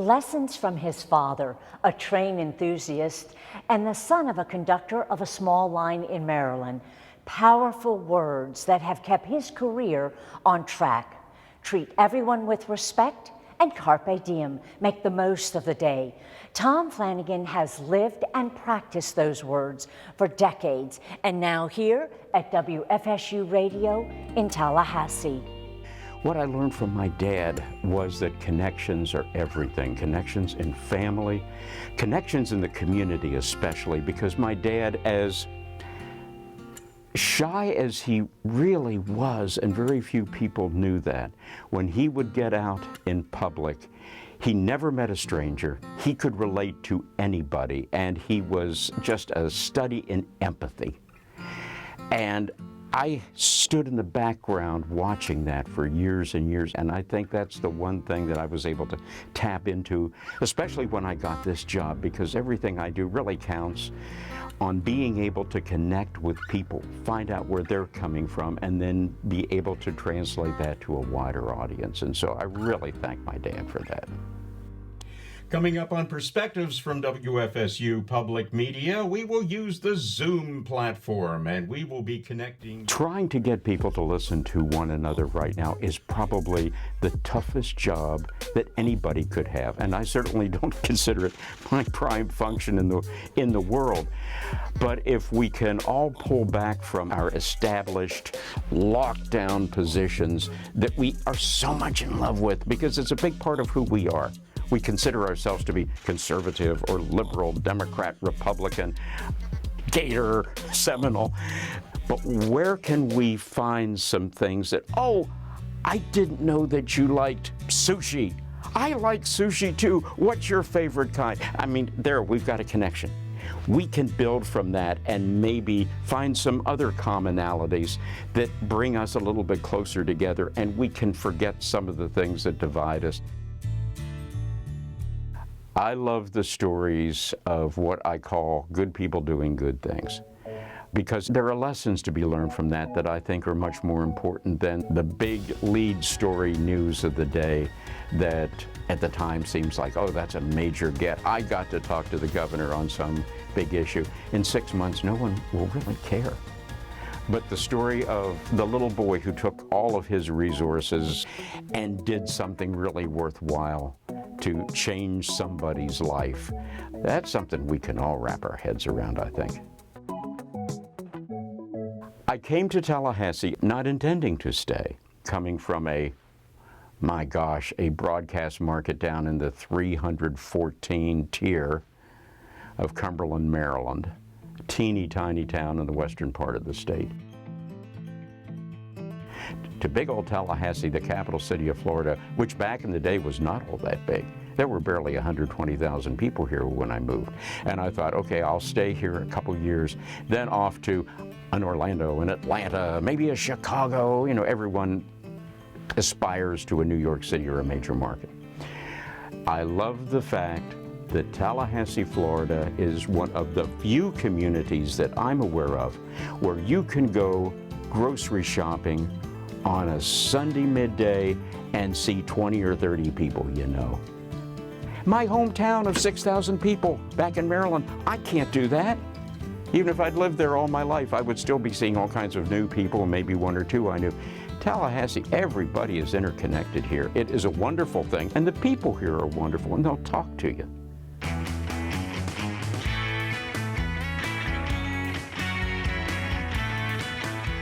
Lessons from his father, a train enthusiast, and the son of a conductor of a small line in Maryland. Powerful words that have kept his career on track. Treat everyone with respect and carpe diem, make the most of the day. Tom Flanigan has lived and practiced those words for decades, and now here at WFSU Radio in Tallahassee. What I learned from my dad was that connections are everything. Connections in family, connections in the community especially, because my dad, as shy as he really was, and very few people knew that, when he would get out in public, he never met a stranger. He could relate to anybody, and he was just a study in empathy. And I stood in the background watching that for years and years, and I think that's the one thing that I was able to tap into, especially when I got this job, because everything I do really counts on being able to connect with people, find out where they're coming from, and then be able to translate that to a wider audience. And so I really thank my dad for that. Coming up on Perspectives from WFSU Public Media, we will use the Zoom platform, and we will be connecting. Trying to get people to listen to one another right now is probably the toughest job that anybody could have, and I certainly don't consider it my prime function in the world. But if we can all pull back from our established, lockdown positions that we are so much in love with, because it's a big part of who we are. We consider ourselves to be conservative or liberal, Democrat, Republican, Gator, Seminole. But where can we find some things that, oh, I didn't know that you liked sushi. I like sushi too. What's your favorite kind? I mean, there, we've got a connection. We can build from that and maybe find some other commonalities that bring us a little bit closer together, and we can forget some of the things that divide us. I love the stories of what I call good people doing good things, because there are lessons to be learned from that that I think are much more important than the big lead story news of the day that at the time seems like, oh, that's a major get. I got to talk to the governor on some big issue. In 6 months, no one will really care. But the story of the little boy who took all of his resources and did something really worthwhile to change somebody's life, that's something we can all wrap our heads around, I think. I came to Tallahassee not intending to stay, coming from a broadcast market down in the 314 tier of Cumberland, Maryland. Teeny tiny town in the western part of the state, to big old Tallahassee, the capital city of Florida, which back in the day was not all that big. There were barely 120,000 people here when I moved. And I thought, okay, I'll stay here a couple years, then off to an Orlando, an Atlanta, maybe a Chicago. You know, everyone aspires to a New York City or a major market. I love the fact that Tallahassee, Florida is one of the few communities that I'm aware of where you can go grocery shopping on a Sunday midday and see 20 or 30 people you know. My hometown of 6,000 people back in Maryland, I can't do that. Even if I'd lived there all my life, I would still be seeing all kinds of new people, maybe one or two I knew. Tallahassee, everybody is interconnected here. It is a wonderful thing, and the people here are wonderful, and they'll talk to you.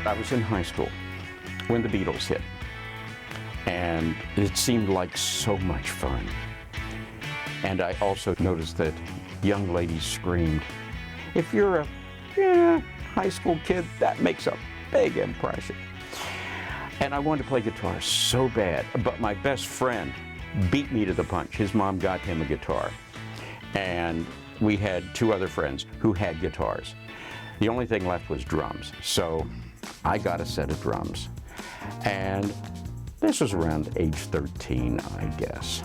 I was in high school when the Beatles hit, and it seemed like so much fun. And I also noticed that young ladies screamed. If you're a high school kid, that makes a big impression. And I wanted to play guitar so bad, but my best friend beat me to the punch. His mom got him a guitar, and we had two other friends who had guitars. The only thing left was drums, so I got a set of drums. And this was around age 13, I guess.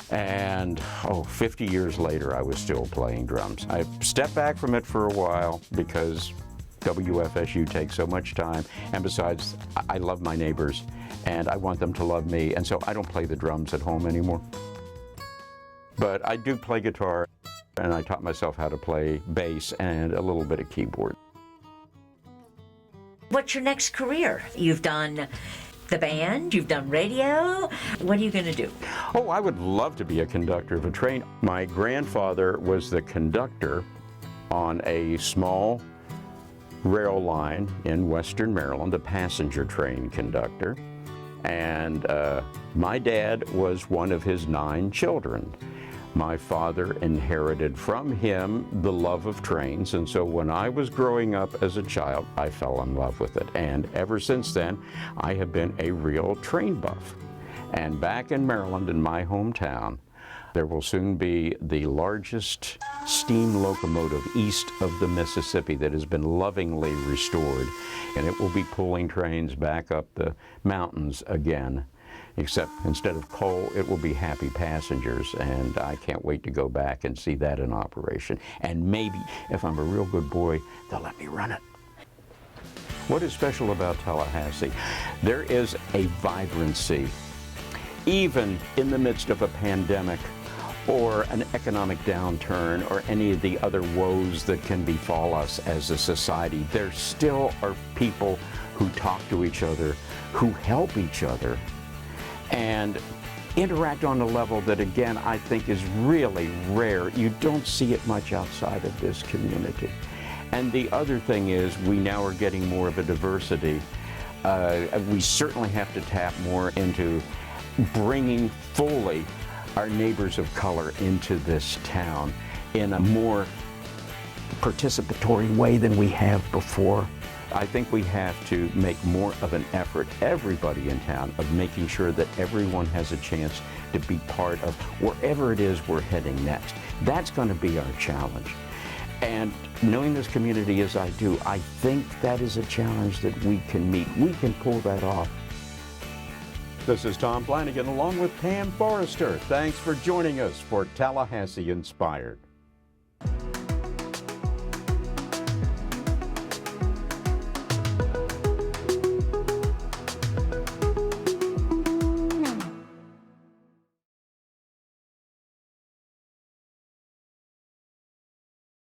And 50 years later, I was still playing drums. I stepped back from it for a while because WFSU takes so much time, and besides, I love my neighbors and I want them to love me, and so I don't play the drums at home anymore. But I do play guitar, and I taught myself how to play bass and a little bit of keyboard. What's your next career? You've done the band, you've done radio. What are you going to do? Oh, I would love to be a conductor of a train. My grandfather was the conductor on a small rail line in Western Maryland, a passenger train conductor. And my dad was one of his 9 children. My father inherited from him the love of trains, and so when I was growing up as a child, I fell in love with it. And ever since then, I have been a real train buff. And back in Maryland, in my hometown, there will soon be the largest steam locomotive east of the Mississippi that has been lovingly restored, and it will be pulling trains back up the mountains again. Except instead of coal, it will be happy passengers, and I can't wait to go back and see that in operation. And maybe, if I'm a real good boy, they'll let me run it. What is special about Tallahassee? There is a vibrancy, even in the midst of a pandemic or an economic downturn or any of the other woes that can befall us as a society. There still are people who talk to each other, who help each other, and interact on a level that, again, I think is really rare. You don't see it much outside of this community. And the other thing is, we now are getting more of a diversity. We certainly have to tap more into bringing fully our neighbors of color into this town in a more participatory way than we have before. I think we have to make more of an effort, everybody in town, of making sure that everyone has a chance to be part of wherever it is we're heading next. That's going to be our challenge. And knowing this community as I do, I think that is a challenge that we can meet. We can pull that off. This is Tom Flanigan along with Pam Forrester. Thanks for joining us for Tallahassee Inspired.